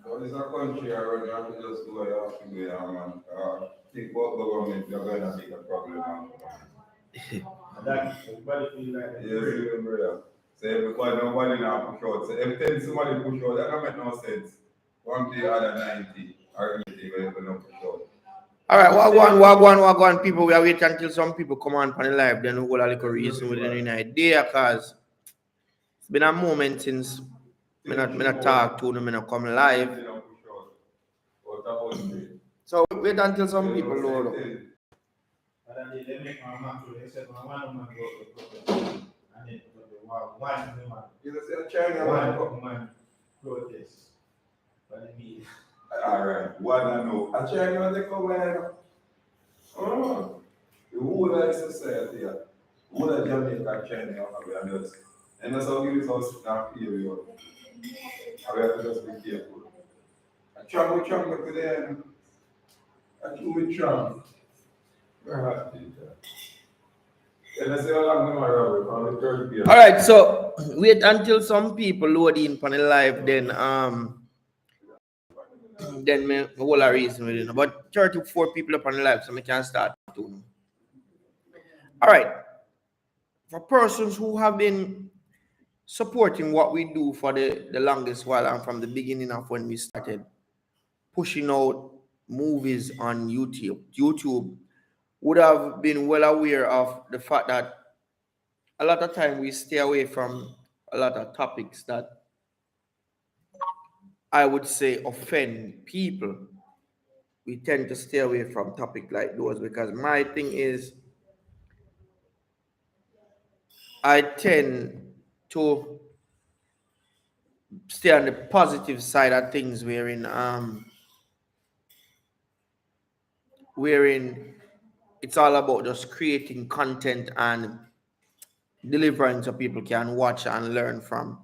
So it's a country where you have to just do what you have to do, yeah, man. Think about government, you're going to make a problem, man. That everybody feel like yes, you brother. So everybody, nobody now push out. So every time somebody push out, that don't make no sense. One day other 90 or 80, but you don't push out. All right, walk one, people. We are waiting until some people come on the live. Then we'll have a little reason within the idea, cause it's been a moment since me not talk to them, me not come live. So wait until some people load up. One protest. Alright, one I know. I try to take over. Oh, the whole of society, yeah. Whole of Jamaica, China, and that's how we use us now period. We have to just be careful. I travel to them. I do with Trump. All right, so wait until some people load in on the live, then me whole a reason with it. But 34 people up on the live, so we can start to. All right, for persons who have been supporting what we do for the longest while and from the beginning of when we started pushing out movies on YouTube would have been well aware of the fact that a lot of time we stay away from a lot of topics that I would say offend people. We tend to stay away from topics like those because my thing is I tend to stay on the positive side of things wherein it's all about just creating content and delivering so people can watch and learn from.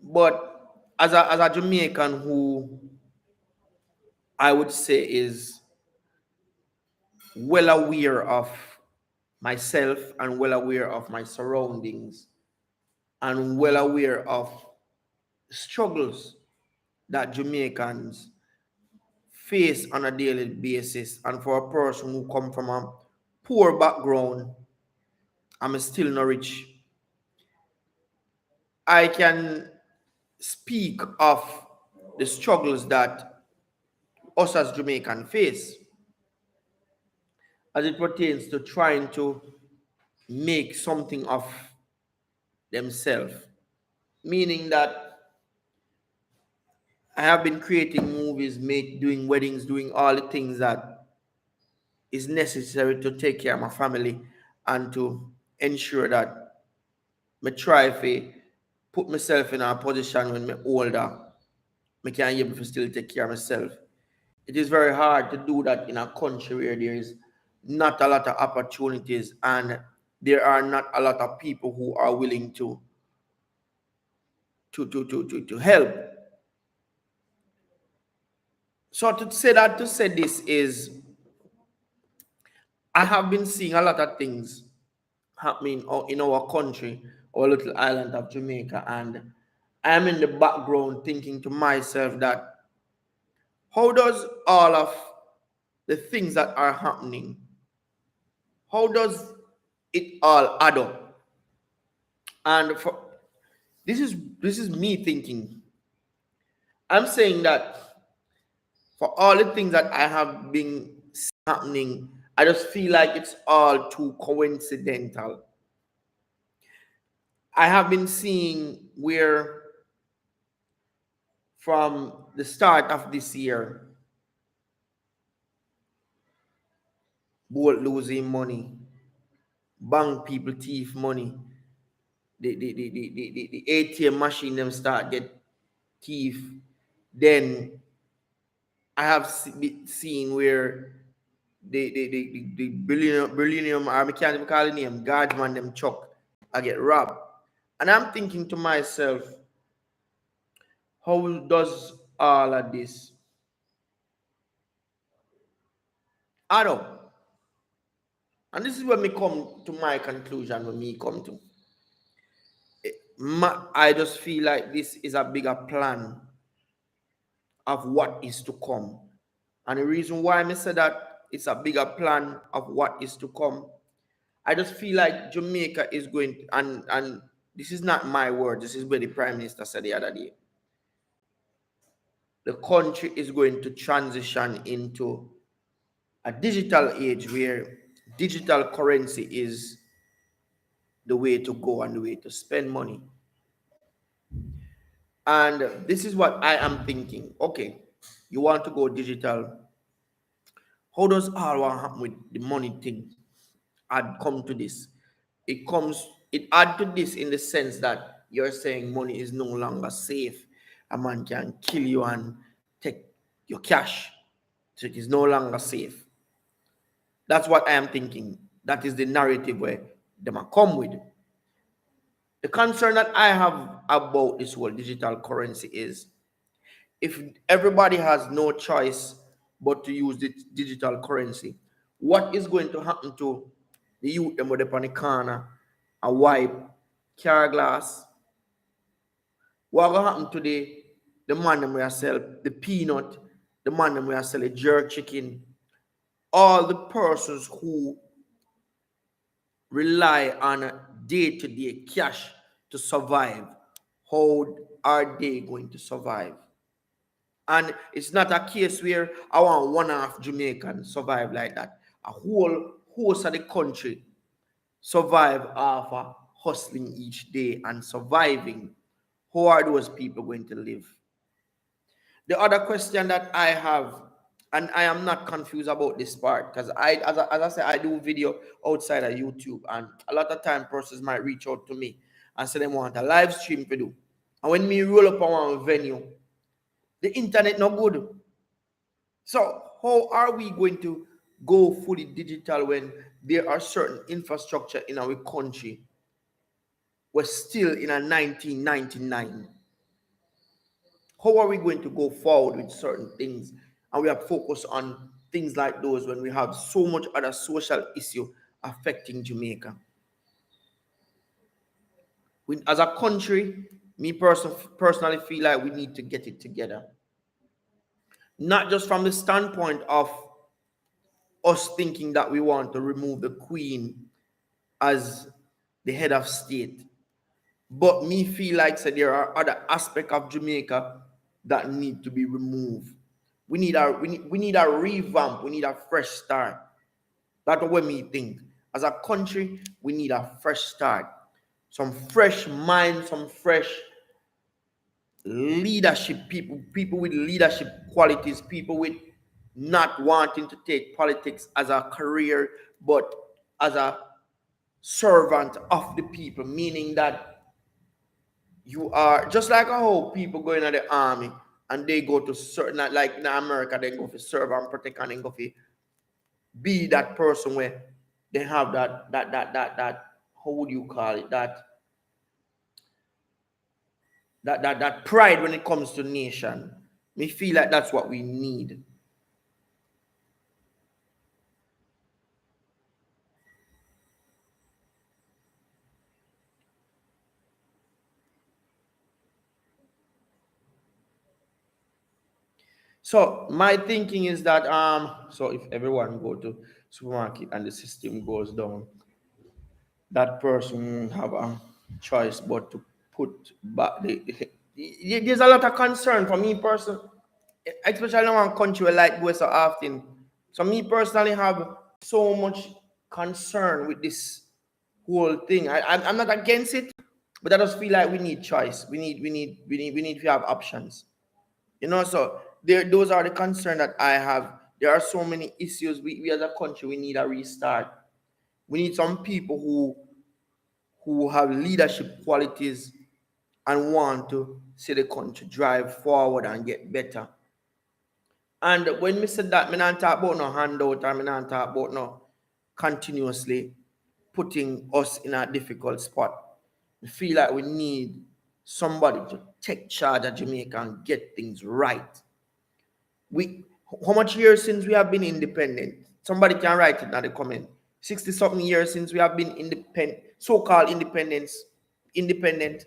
But as a Jamaican who I would say is well aware of myself and well aware of my surroundings and well aware of struggles that Jamaicans face on a daily basis, and for a person who come from a poor background, I'm still not rich. I can speak of the struggles that us as Jamaican face as it pertains to trying to make something of themselves. Meaning that I have been creating movies, doing weddings, doing all the things that is necessary to take care of my family and to ensure that I try to put myself in a position when I'm older, I can be able to still take care of myself. It is very hard to do that in a country where there is not a lot of opportunities and there are not a lot of people who are willing to help. So to say this is I have been seeing a lot of things happening in our country, our little island of Jamaica, and I'm in the background thinking to myself that how does all of the things that are happening, how does it all add up? And this is me thinking. I'm saying that for all the things that I have been happening, I just feel like it's all too coincidental. I have been seeing where from the start of this year, both losing money, bank people thief money, the ATM machine them start get thief. Then I have seen where the billionaire, I can't even call the name, guardsman them chuck, I get robbed. And I'm thinking to myself, how does all of this add up? And this is when me come to my conclusion, when me come to. I just feel like this is a bigger plan of what is to come. And the reason why I say that it's a bigger plan of what is to come, I just feel like Jamaica is going to, and this is not my word, this is what the Prime Minister said the other day. The country is going to transition into a digital age where digital currency is the way to go and the way to spend money. And this is what I am thinking. Okay, you want to go digital. How does all what happen with the money thing add come to this? It add to this in the sense that you're saying money is no longer safe. A man can kill you and take your cash. So it is no longer safe. That's what I am thinking. That is the narrative where they might come with. The concern that I have about this whole digital currency is if everybody has no choice but to use the digital currency, what is going to happen to the youth them with on the corner, a wipe, car glass? What will happen to the man them where sell the peanut, the man them where sell a jerk chicken, all the persons who rely on day-to-day cash to survive? How are they going to survive? And it's not a case where I want one half Jamaican survive like that. A whole host of the country survive off of hustling each day and surviving. How are those people going to live? The other question that I have, and I am not confused about this part, because as I said, I do video outside of YouTube, and a lot of time persons might reach out to me and say they want a live stream to do. And when me roll up on one venue, the internet not good. So how are we going to go fully digital when there are certain infrastructure in our country? We're still in a 1999. How are we going to go forward with certain things? And we are focused on things like those when we have so much other social issue affecting Jamaica. As a country, personally feel like we need to get it together. Not just from the standpoint of us thinking that we want to remove the Queen as the head of state, but me feel like so there are other aspects of Jamaica that need to be removed. We need a revamp. We need a fresh start. That's what me think. As a country, we need a fresh start. Some fresh mind, some fresh leadership people with leadership qualities, people with not wanting to take politics as a career, but as a servant of the people, meaning that you are just like how people go into the army and they go to certain, like in America, they go for serve and protect and then go for be that person where they have that how would you call it, that pride when it comes to nation. Me feel like that's what we need. So my thinking is that so if everyone go to supermarket and the system goes down, that person have a choice but to put back there's a lot of concern for me person, especially in one country where light goes so often. So me personally have so much concern with this whole thing. I'm not against it, but I just feel like we need choice. We need to have options. So there those are the concerns that I have. There are so many issues. We as a country we need a restart. We need some people who have leadership qualities and want to see the country drive forward and get better. And when we said that, me not talk about no handout or me not talk about no continuously putting us in a difficult spot. We feel like we need somebody to take charge of Jamaica and get things right. We How much years since we have been independent? Somebody can write it in the comment. 60 something years since we have been independent, so-called independence, independent.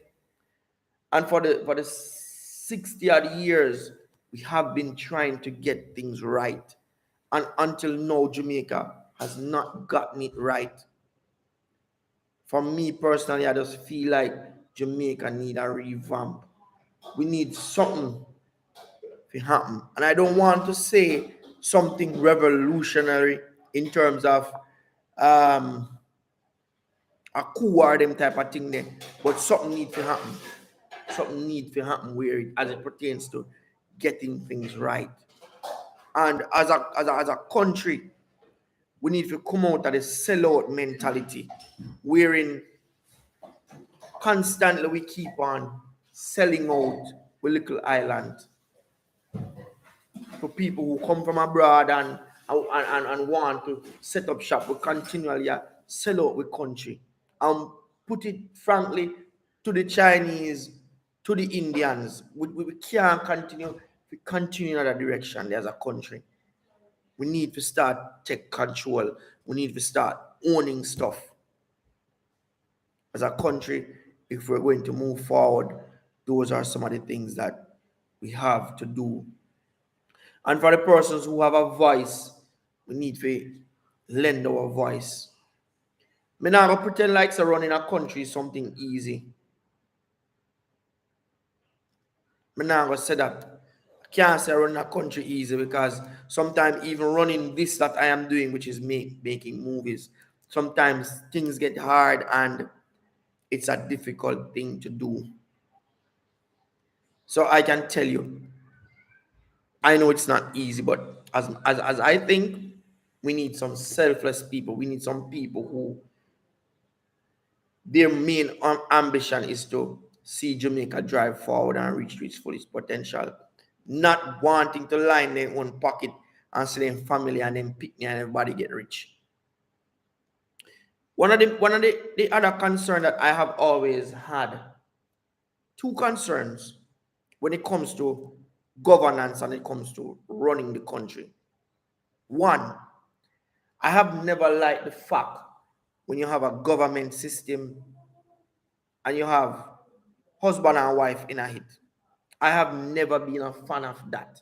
And for the 60 odd years, we have been trying to get things right. And until now, Jamaica has not gotten it right. For me personally, I just feel like Jamaica need a revamp. We need something to happen. And I don't want to say something revolutionary in terms of um, a coup or them type of thing there, but something need to happen. Something need to happen where as it pertains to getting things right. And as a country, we need to come out of the sellout mentality, wherein constantly we keep on selling out with little island to people who come from abroad and want to set up shop. We continually sell out with country. Put it frankly to the Chinese, to the Indians. We can't continue. We continue in that direction as a country. We need to start take control. We need to start owning stuff as a country. If we're going to move forward, those are some of the things that we have to do. And for the persons who have a voice, we need to lend our voice. Me not gonna pretend like so running a country is something easy. Me not gonna say that. I can't say running a country easy because sometimes even running this that I am doing, which is making movies, sometimes things get hard and it's a difficult thing to do. So I can tell you, I know it's not easy, but as I think, we need some selfless people. We need some people who their main ambition is to see Jamaica drive forward and reach its fullest potential, not wanting to line their own pocket and see them family and then pick me and everybody get rich. One of the other concern that I have always had, two concerns when it comes to governance and it comes to running the country. One, I have never liked the fact when you have a government system and you have husband and wife in a hit. I have never been a fan of that.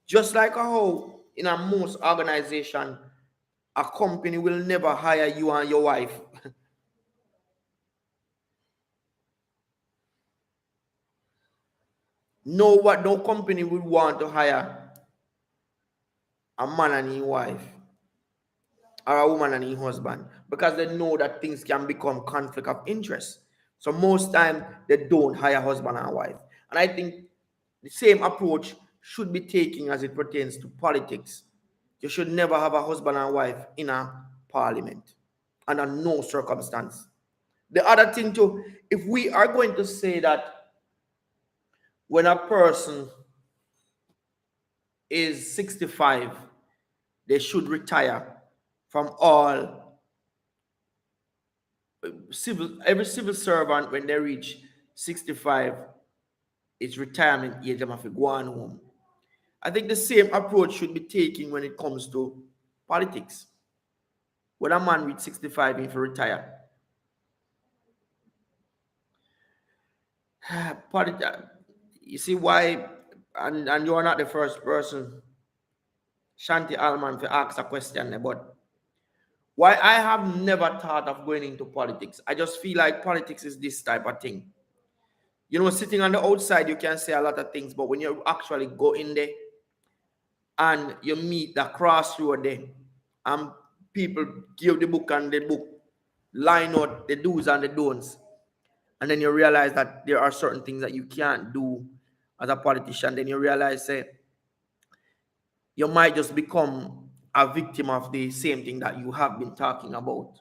Just like how in a most organization, a company will never hire you and your wife. No company would want to hire a man and his wife or a woman and his husband because they know that things can become conflict of interest. So most time they don't hire husband and wife. And I think the same approach should be taken as it pertains to politics. You should never have a husband and wife in a parliament under no circumstance. The other thing too, if we are going to say that when a person is 65, they should retire from all every civil servant when they reach 65, it's retirement age, them have to go on home. I think the same approach should be taken when it comes to politics. When a man reach 65, if he retire, you see why, and you are not the first person, Shanti Alman, to ask a question, but why I have never thought of going into politics. I just feel like politics is this type of thing. You know, sitting on the outside, you can say a lot of things, but when you actually go in there and you meet the crossroad there, and people give the book and the book line out the do's and the don'ts, and then you realize that there are certain things that you can't do as a politician, then you realize you might just become a victim of the same thing that you have been talking about.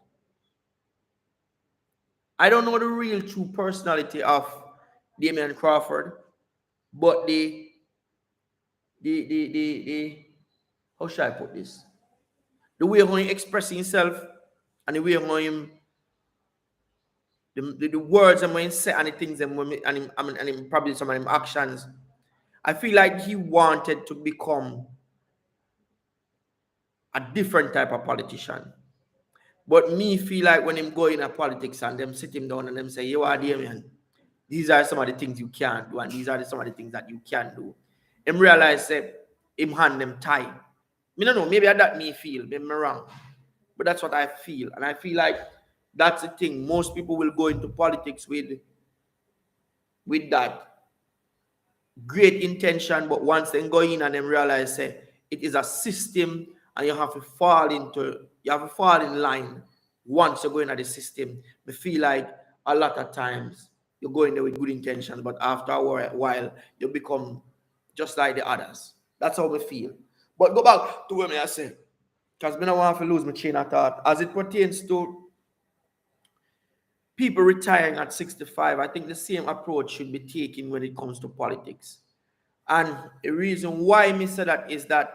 I don't know the real true personality of Damian Crawford, but the how should I put this? The way how he express himself and the way how him the words and when he say and the things and probably some of him actions. I feel like he wanted to become a different type of politician. But me feel like when him go in a politics and them sit him down and them say, you are Damien. these are some of the things you can't do, and these are some of the things that you can do. Him realize say him hand them tie. Me don't know, maybe that me feel, maybe me wrong. But that's what I feel. And I feel like that's the thing. Most people will go into politics with that great intention, but once they go in and then realize say it is a system and you have to fall in line once you go into the system. I feel like a lot of times you go in there with good intention, but after a while you become just like the others. That's how we feel. But go back to what I say. Because I don't want to lose my chain of thought. As it pertains to people retiring at 65, I think the same approach should be taken when it comes to politics. And the reason why I say that is that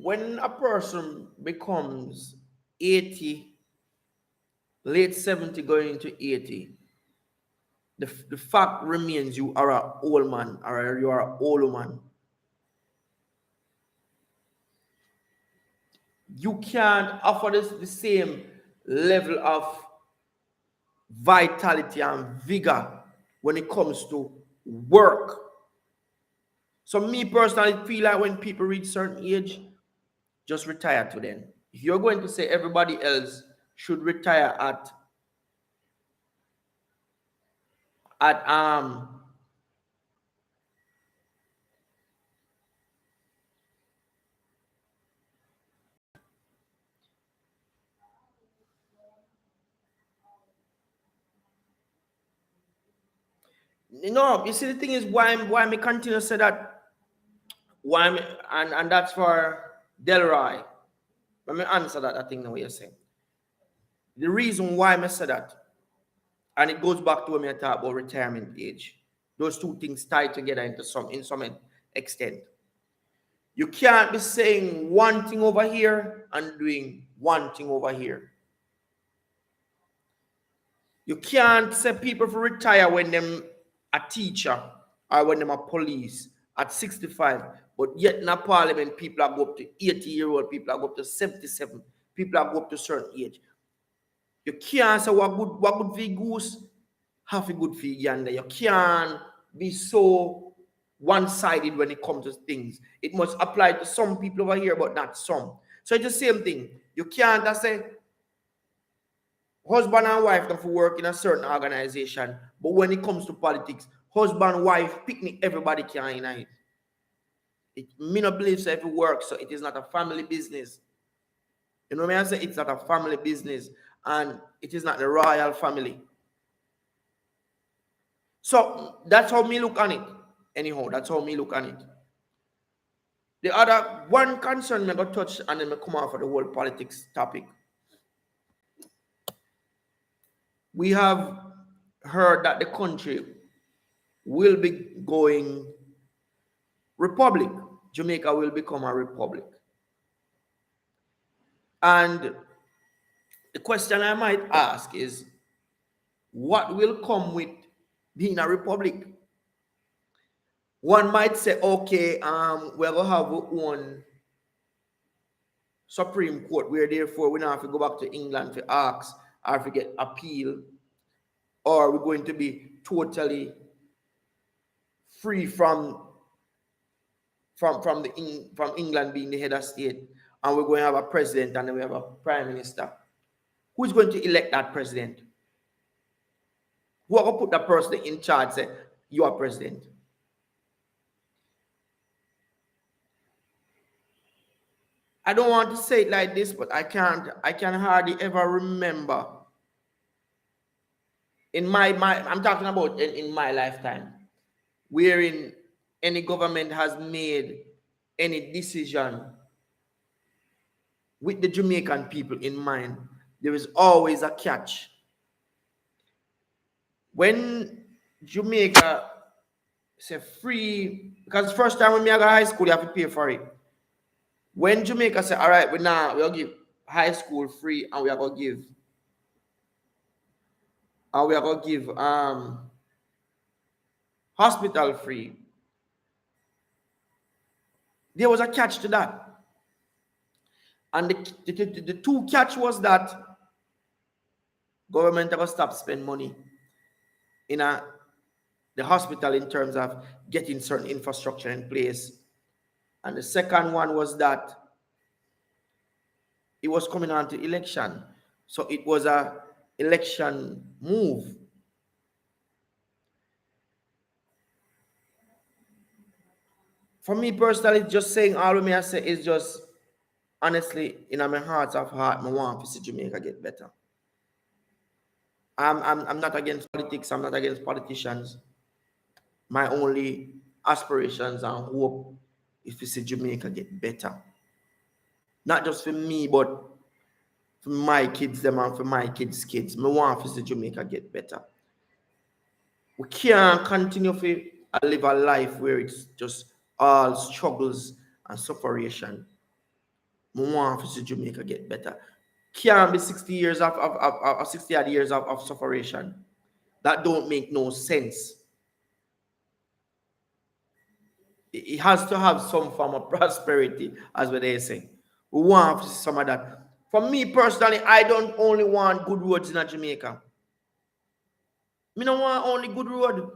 when a person becomes 80, late 70 going into 80, the fact remains you are an old man or you are an old woman. You can't offer the same level of vitality and vigor when it comes to work. So me personally feel like when people reach certain age, just retire to them. If you're going to say everybody else should retire at no, you see the thing is why me continue to say that and that's for Delroy. Let me answer that I think the way you're saying. The reason why I say that, and it goes back to when I talk about retirement age. Those two things tie together in some extent. You can't be saying one thing over here and doing one thing over here. You can't say people for retire when them a teacher or when them a police at 65, but yet in a parliament people are go up to 80-year-old, people are go up to 77, people are go up to certain age. You can't say what good for goose, have a good for yonder. You can't be so one-sided when it comes to things. It must apply to some people over here, but not some. So it's the same thing. You can't say husband and wife have to work in a certain organization, but when it comes to politics, husband, wife, picnic, everybody can unite. It me not believe so if it works, so it is not a family business. You know what I say? It's not a family business, and it is not the royal family. So that's how me look on it. Anyhow, that's how me look on it. The other one concern me got touch and then me come off of the whole politics topic. We have heard that the country will be going republic. Jamaica will become a republic. And the question I might ask is, what will come with being a republic? One might say, okay, we're gonna have our own Supreme Court, where therefore we don't have to go back to England to ask or to get appeal, or we're going to be totally free from England being the head of state, and we're going to have a president and then we have a prime minister. Who's going to elect that president? Who are going to put that person in charge? Say, you are president. I don't want to say it like this, but I can hardly ever remember in my I'm talking about in my lifetime, wherein any government has made any decision with the Jamaican people in mind. There is always a catch. When Jamaica say free, because first time when me I go high school, you have to pay for it. When Jamaica say, all right, we'll give high school free and we are gonna give hospital free. There was a catch to that. And the two catch was that Government are going to stop spend money in the hospital in terms of getting certain infrastructure in place. And the second one was that it was coming on to election. So it was a election move. For me personally, just saying all of me I say is just honestly, in my heart of heart, I want to see Jamaica get better. I'm not against politics, I'm not against politicians. My only aspirations and hope is to see Jamaica get better. Not just for me, but for my kids, them and for my kids' kids. I want to see Jamaica get better. We can't continue to live a life where it's just all struggles and separation. I want to see Jamaica get better. Can't be 60 years of 60 odd years of separation. That don't make no sense. It has to have some form of prosperity, as what they say. We want to see some of that. For me personally, I don't only want good roads in Jamaica. Me don't want only good road.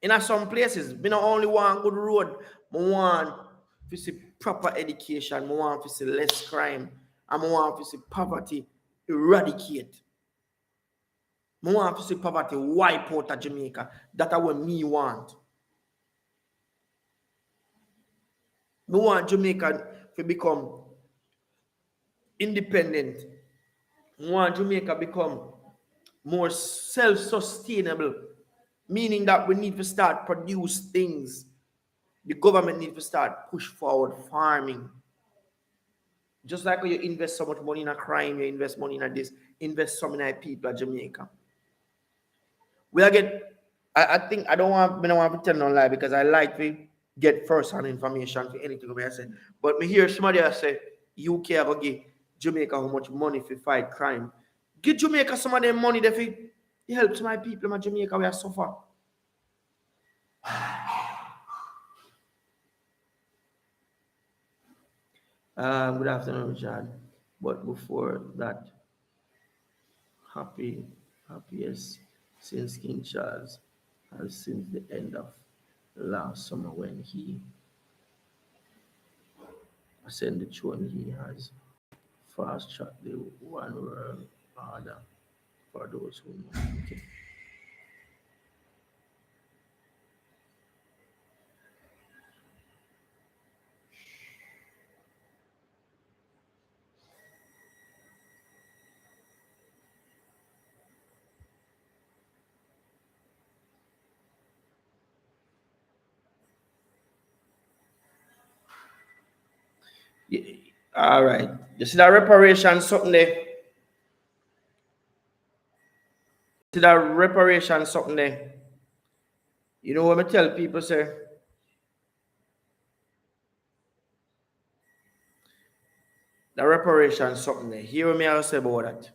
In some places, me not only want good road, I want to see proper education, I want to see less crime, and I want to see poverty eradicate. I want to see poverty wipe out of Jamaica. That's what me want. I want Jamaica to become independent. I want Jamaica become more self-sustainable, meaning that we need to start produce things. The government needs to start push forward farming. Just like when you invest so much money in a crime, you invest money in this, invest some in a people at Jamaica. We are get I think I don't want to tell no lie because I like to get first-hand information for anything I say. But me hear somebody else say UK are gonna give Jamaica how much money to fight crime. Give Jamaica some of them money they fi help my people in Jamaica where suffer. Good afternoon, Richard. But before that, happy, happiest since King Charles has since the end of last summer when he ascended the throne. He has fast tracked the one world order for those who know. Okay. Yeah. All right. You see that reparation something there? See that reparation something there? You know what I tell people say? The reparation something there. Hear me I say about that.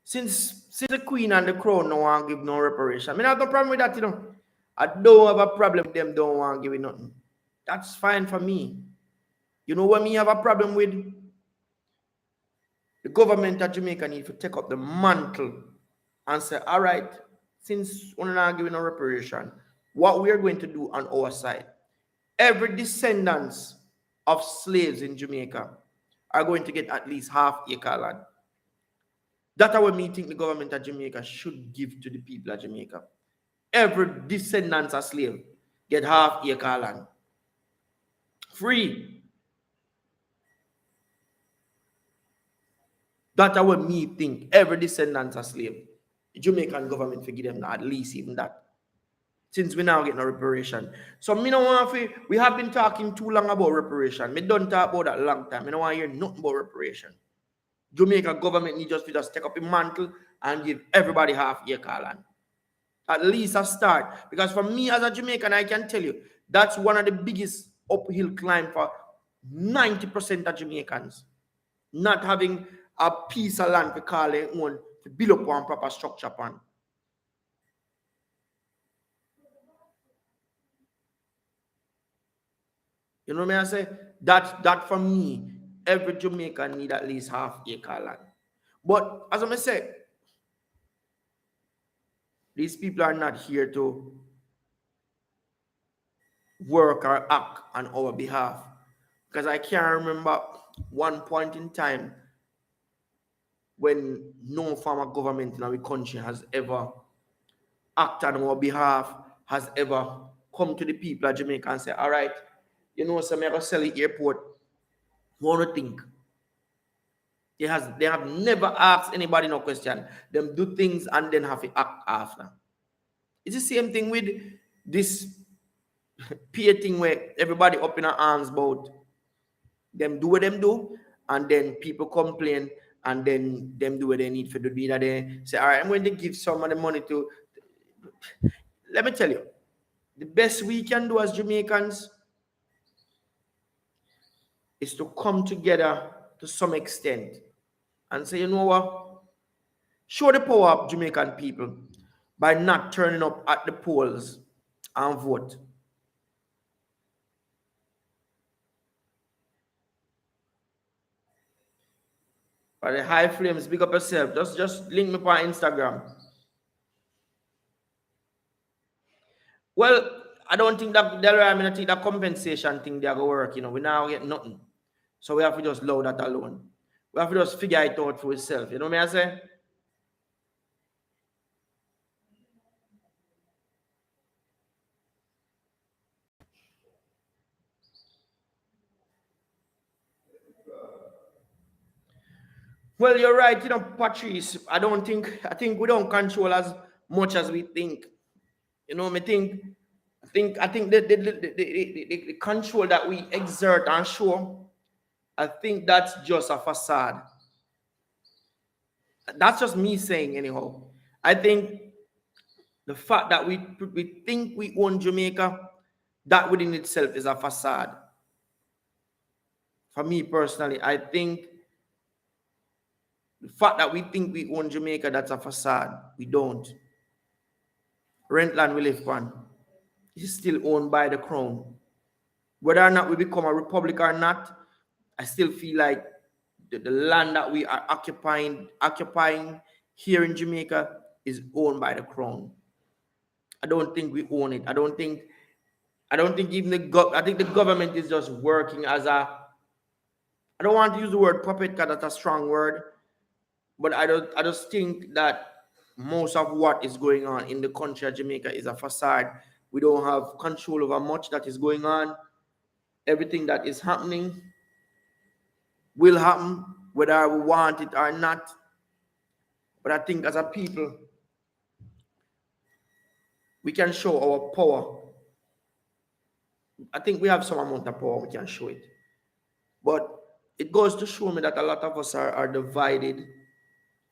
Since the queen and the crown no want give no reparation. I mean, I have no problem with that, you know. I don't have a problem with them don't want give it nothing. That's fine for me. You know what me have a problem with? The government of Jamaica need to take up the mantle and say, all right, since we're not giving no reparation, what we are going to do on our side, every descendants of slaves in Jamaica are going to get at least half acre land. That's what me think the government of Jamaica should give to the people of Jamaica. Every descendants of slave get half acre land. Free. That's what me think. Every descendants of slave. The Jamaican government forgive them at least even that. Since we now get no reparation. So me no want to, we have been talking too long about reparation. Me don't talk about that long time. Me no want to hear nothing about reparation. Jamaica government need just take up a mantle and give everybody half acre land. At least a start. Because for me as a Jamaican, I can tell you, that's one of the biggest uphill climb for 90% of Jamaicans. Not having a piece of land to call their own to build up one proper structure upon. You know what I say? That for me, every Jamaican need at least half acre land. But as I say, these people are not here to work or act on our behalf. Because I can't remember one point in time when no form of government in our country has ever acted on our behalf, has ever come to the people of Jamaica and say, all right, you know, so I'm going to sell the airport. Want to think? They have never asked anybody no question. Them do things and then have to act after. It's the same thing with this peer thing where everybody up in our arms about them do what them do, and then people complain, and then them do what they need for the be that they say, all right, I'm going to give some of the money to. Let me tell you, the best we can do as Jamaicans is to come together to some extent and say, you know what, show the power of Jamaican people by not turning up at the polls and vote. But the high flames, big up yourself. Just link me on Instagram. Well, I don't think that I mean I think that compensation thing they're gonna work, you know. We now get nothing. So we have to just load that alone. We have to just figure it out for itself. You know what I say? Well, you're right, you know, Patrice. I think we don't control as much as we think. You know, I think the control that we exert and show, I think that's just a facade. That's just me saying anyhow. I think the fact that we think we own Jamaica, that within itself is a facade. For me personally, I think the fact that we think we own Jamaica, that's a facade. We don't. Rentland we live on is still owned by the crown. Whether or not we become a republic or not, I still feel like the land that we are occupying here in Jamaica is owned by the crown. I don't think we own it. I don't think even I think the government is just working as a, I don't want to use the word puppet because that's a strong word, but I just think that most of what is going on in the country of Jamaica is a facade. We don't have control over much that is going on. Everything that is happening will happen whether we want it or not. But I think as a people, we can show our power. I think we have some amount of power, we can show it. But it goes to show me that a lot of us are divided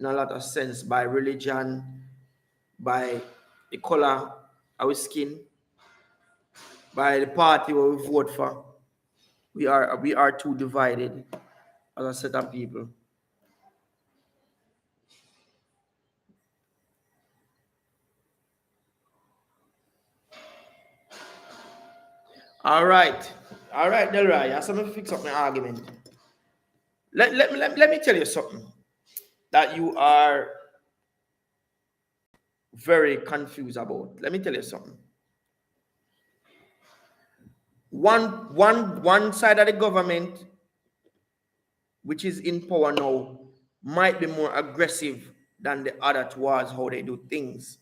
in a lot of sense by religion, by the color of our skin, by the party where we vote for. We are too divided as a set of people. All right, Delroy. I me fix up my argument. Let me tell you something that you are very confused about. Let me tell you something. One side of the government, which is in power now, might be more aggressive than the other towards how they do things.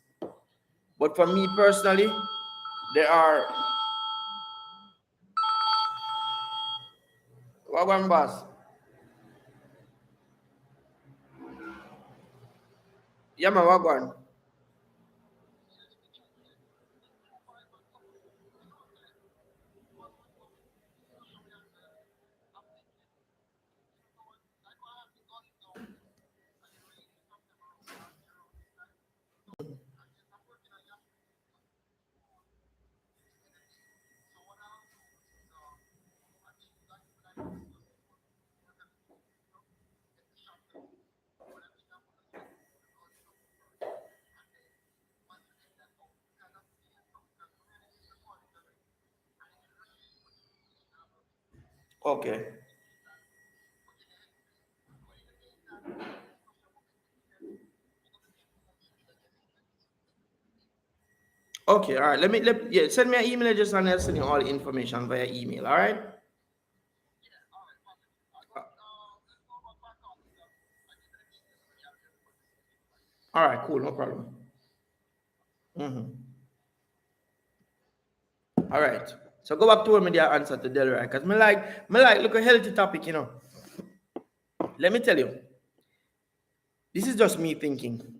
But for me personally, there are Wagwan boss. Yeah, man, Wagwan. Okay. Okay, all right. Yeah, send me an email address and I'll send you all the information via email. All right. All right. Cool. No problem. Mm-hmm. All right. So go back to when me there answer to Delroy because me like look a healthy topic. Let me tell you, this is just me thinking.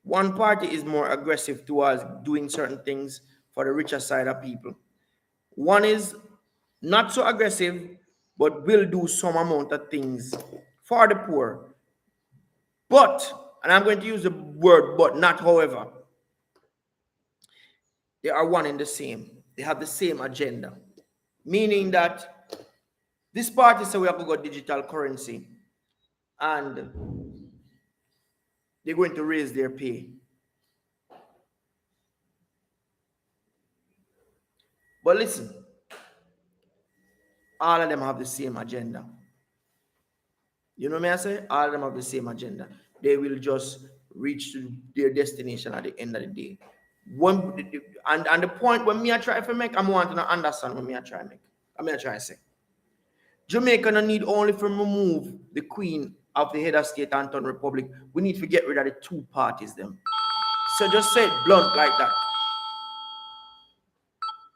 One party is more aggressive towards doing certain things for the richer side of people. One is not so aggressive, but will do some amount of things for the poor. But, and I'm going to use the word but, not however, they are one and the same. They have the same agenda. Meaning that this party say we have to go digital currency and they're going to raise their pay. But listen, all of them have the same agenda. You know what I say? All of them have the same agenda. They will just reach to their destination at the end of the day. One and the point when me I try to make, I'm wanting to understand what me I try to make. I mean I try to say. Jamaica no need only to remove the queen of the head of state and turn republic. We need to get rid of the two parties them. So just say it blunt like that.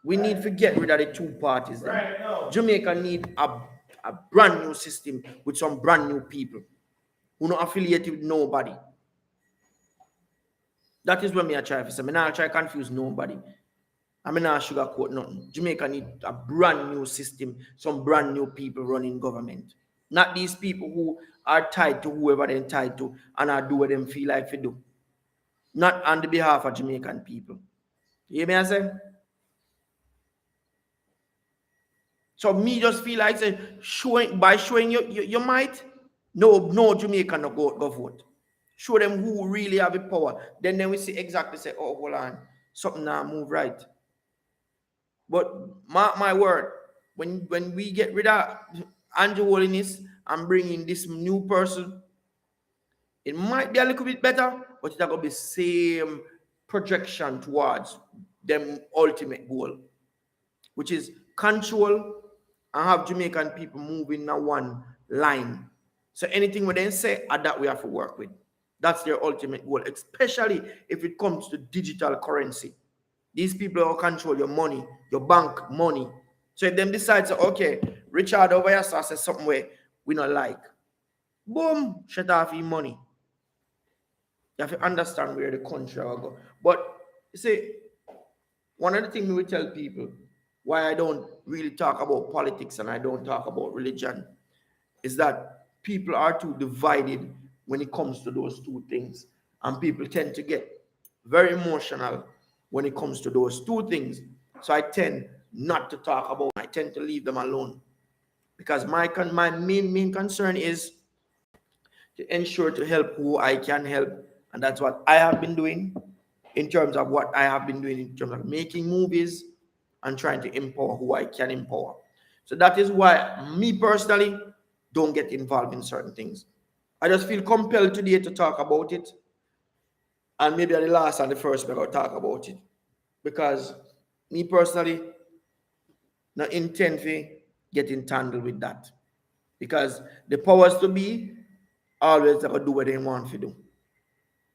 We need to get rid of the two parties them. Right, no. Jamaica need a brand new system with some brand new people who not affiliated with nobody. That is what me I try to say. Me not try to confuse nobody. I mean not sugarcoat nothing. Jamaica need a brand new system, some brand new people running government. Not these people who are tied to whoever they're tied to and are do what them feel like to do. Not on the behalf of Jamaican people. You hear me I say? So me just feel like say showing your might, no Jamaican no go vote. Show them who really have the power. Then we see exactly say, oh hold on, something now move right. But mark my word, when we get rid of Andrew Holiness and bring in this new person, it might be a little bit better, but it's gonna be same projection towards them ultimate goal, which is control and have Jamaican people moving in one line. So anything we then say, that we have to work with. That's their ultimate goal, especially if it comes to digital currency. These people will control your money, your bank money. So if them decide, so, okay, Richard over here says something where we not like, boom, shut off your money. You have to understand where the country will go. But you see, one of the things we tell people why I don't really talk about politics and I don't talk about religion is that people are too divided when it comes to those two things. And people tend to get very emotional when it comes to those two things. So I tend not to talk about them. I tend to leave them alone. Because my main concern is to ensure to help who I can help. And that's what I have been doing in terms of what I have been doing in terms of making movies and trying to empower who I can empower. So that is why me personally don't get involved in certain things. I just feel compelled today to talk about it. And maybe at the last and the first we're going to talk about it. Because me personally, not intend to get entangled with that. Because the powers to be always going to do what they want to do.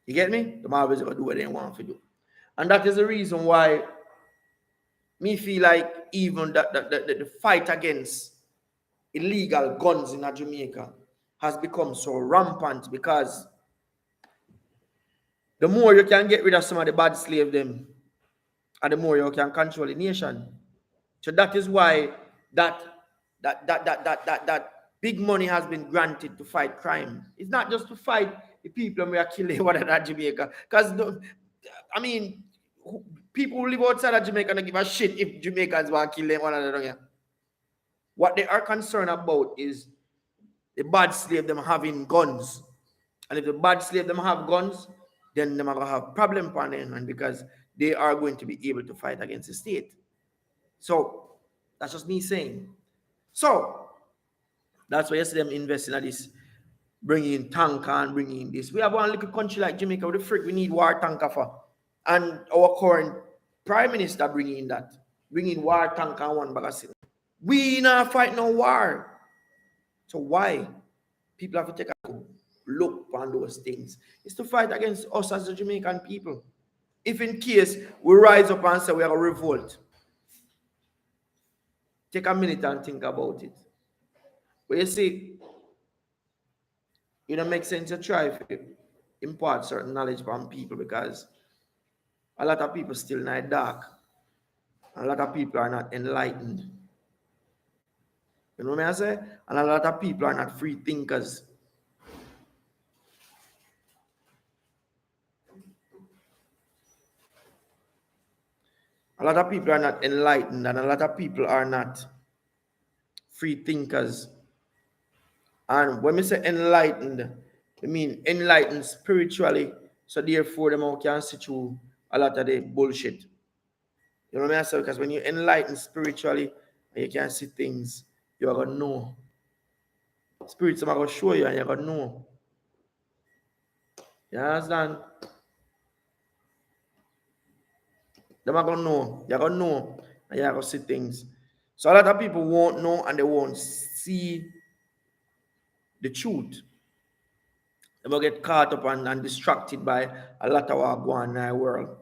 You get me? They're always going to do what they want to do. And that is the reason why me feel like even the fight against illegal guns in Jamaica has become so rampant because the more you can get rid of some of the bad slave them, and the more you can control the nation. So that is why that that big money has been granted to fight crime. It's not just to fight the people we are killing one another Jamaica. Because I mean, people who live outside of Jamaica don't give a shit if Jamaicans want to kill one another. What they are concerned about is the bad slave them having guns. And if the bad slave them have guns, then they are going to have problem upon them and because they are going to be able to fight against the state. So that's just me saying. So that's why you see them investing in this, bringing in tanker and bringing in this. We have one little country like Jamaica with the freak we need war tanker for. And our current Prime Minister bring in war tank and one bag of cement. We not fight no war. So why people have to take a look on those things? It's to fight against us as the Jamaican people. If in case we rise up and say we are a revolt, take a minute and think about it. But you see, it don't make sense to try to impart certain knowledge from people because a lot of people still in the dark. A lot of people are not enlightened. You know what I say? And a lot of people are not free thinkers. A lot of people are not enlightened, and a lot of people are not free thinkers. And when we say enlightened, I mean enlightened spiritually, so therefore them can see through a lot of the bullshit. You know what I say? Because when you enlighten spiritually and you can see things, you're gonna know. Spirits are gonna show you and you're gonna know. You understand? Them are gonna know. You're gonna know and you're gonna see things. So a lot of people won't know and they won't see the truth. They will get caught up and distracted by a lot of what going on in the world.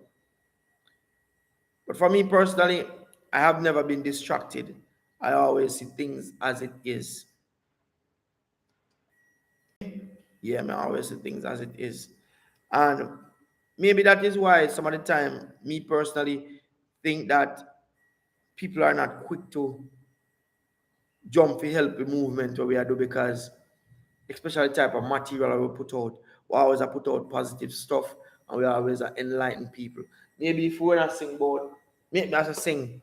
But for me personally, I have never been distracted. I always see things as it is. Yeah, I always see things as it is. And maybe that is why some of the time, me personally, think that people are not quick to jump for help the movement what we are doing because especially the type of material we put out. We always put out positive stuff and we always enlighten people. Maybe if we're not sing about, maybe as a sing,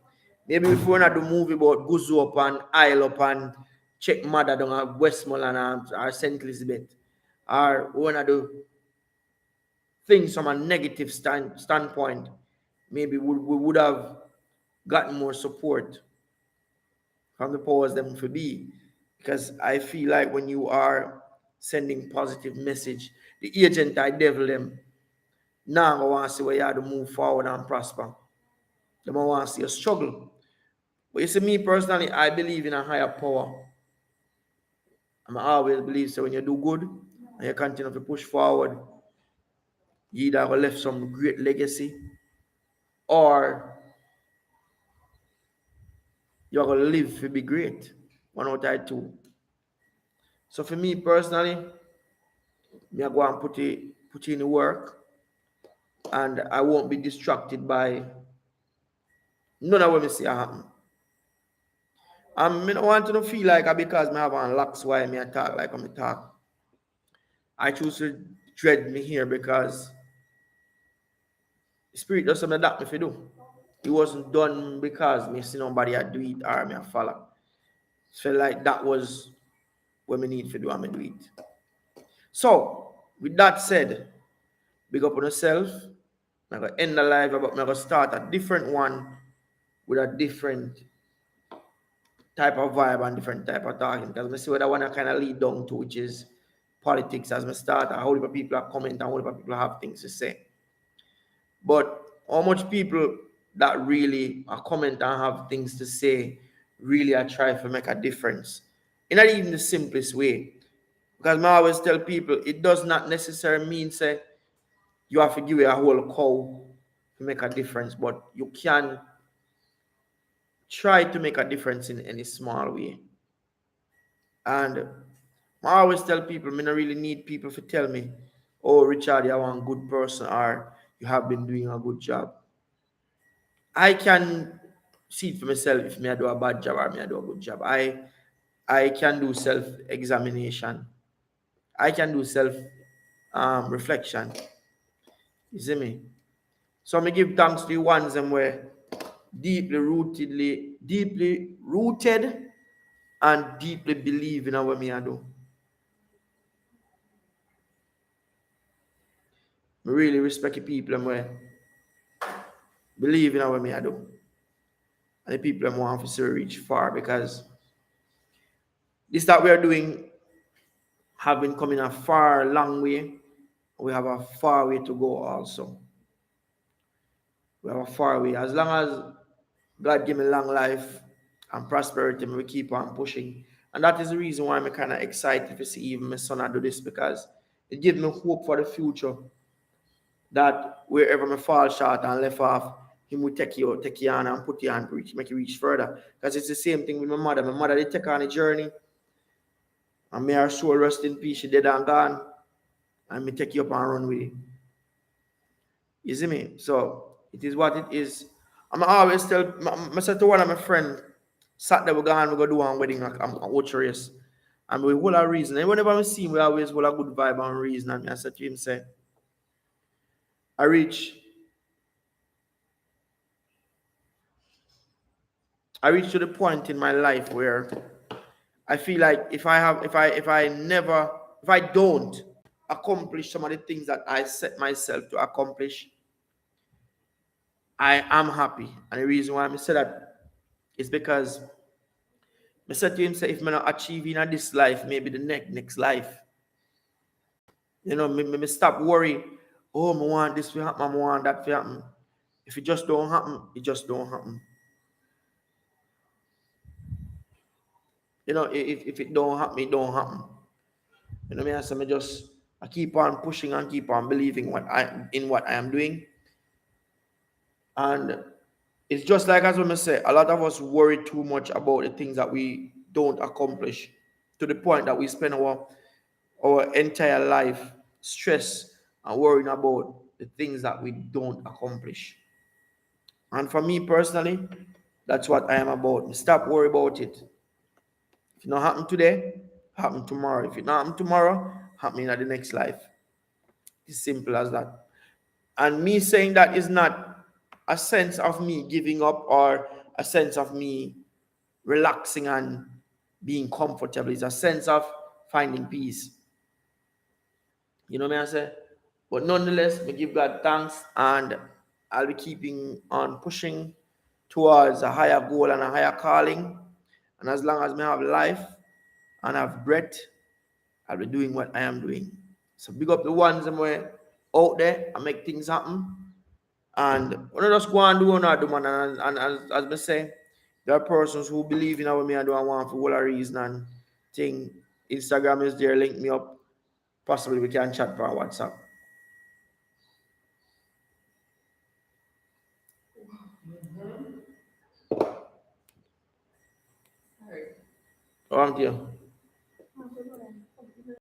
maybe if we're not do movie about Guzu up and Isle up and check mother down at Westmoreland or St. Elizabeth, or we want to do things from a negative standpoint, maybe we would have gotten more support from the powers them for be. Because I feel like when you are sending positive message, the agent I devil them, now I want to see where you have to move forward and prosper. They want to see a struggle. But you see, me personally, I believe in a higher power. I always believe so when you do good and you continue to push forward, you either have left some great legacy or you're going to live to be great. One out of two. So for me personally, me I go and put in the work and I won't be distracted by none of what me see happen. I don't want to feel like because me have on locks why me talk like I'm talk. I choose to dread me here because the spirit does something that me fi do. It wasn't done because me see nobody I do it or me I follow. It felt like that was what me need to do and me do it. So with that said, big up on yourself. I'm gonna end the live, but I'm gonna start a different one with a different type of vibe and different type of talking. Because I see what I want to kind of lead down to, which is politics as I start. A whole heap of people are comment and a whole heap of people have things to say. But how much people that really are comment and have things to say really are trying to make a difference? In not even the simplest way. Because I always tell people it does not necessarily mean say you have to give away a whole cow to make a difference, but you can try to make a difference in any small way. And I always tell people, I don't really need people to tell me, oh, Richard, you're one good person or you have been doing a good job. I can see it for myself if me I do a bad job or me I do a good job. I can do self-examination. I can do self reflection. You see me? So I give thanks to the ones them where deeply rooted and deeply believe in what me I do. I really respect the people them where believe in what me I do. And the people them want to reach far because this that we are doing have been coming a far, long way. We have a far way to go also. We have a far way. As long as God give me long life and prosperity, we keep on pushing. And that is the reason why I'm kind of excited to see even my son I do this, because it gives me hope for the future that wherever I fall short and left off, him will take you on and put you on, reach, make you reach further. Because it's the same thing with my mother. My mother did take on a journey, and may her soul rest in peace. She dead and gone, and me take you up and run with it. You see me? So it is what it is. I'm always tell myself to one of my friend, Saturday we go do one wedding, like I'm watch race. And we will a reason. And whenever we see him, we always will a good vibe and reason. And I said to him, say, I reach I reach to the point in my life where I feel like if I don't accomplish some of the things that I set myself to accomplish, I am happy. And the reason why I say that is because I said to him, say, if I'm not achieving in this life, maybe the next life. You know, me stop worry. Oh, I want this to happen, I want that to happen. If it just don't happen, it just don't happen. You know, if it don't happen, it don't happen. You know what I mean? So I keep on pushing and keep on believing what I am doing. And it's just like as we say, a lot of us worry too much about the things that we don't accomplish, to the point that we spend our entire life stressed and worrying about the things that we don't accomplish. And for me personally, that's what I am about. Stop worry about it. If it not happen today, happen tomorrow. If it not happen tomorrow, happen in the next life. It's simple as that. And me saying that is not a sense of me giving up or a sense of me relaxing and being comfortable. It's a sense of finding peace. You know what I say? But nonetheless, we give God thanks, and I'll be keeping on pushing towards a higher goal and a higher calling. And as long as I have life and have breath, I'll be doing what I am doing. So big up the ones that were out there and make things happen. And when I just go and do what I do, man, and as I say, there are persons who believe in what me I do and want for all a reason and think Instagram is there, link me up. Possibly we can chat for WhatsApp. Sorry. Around here.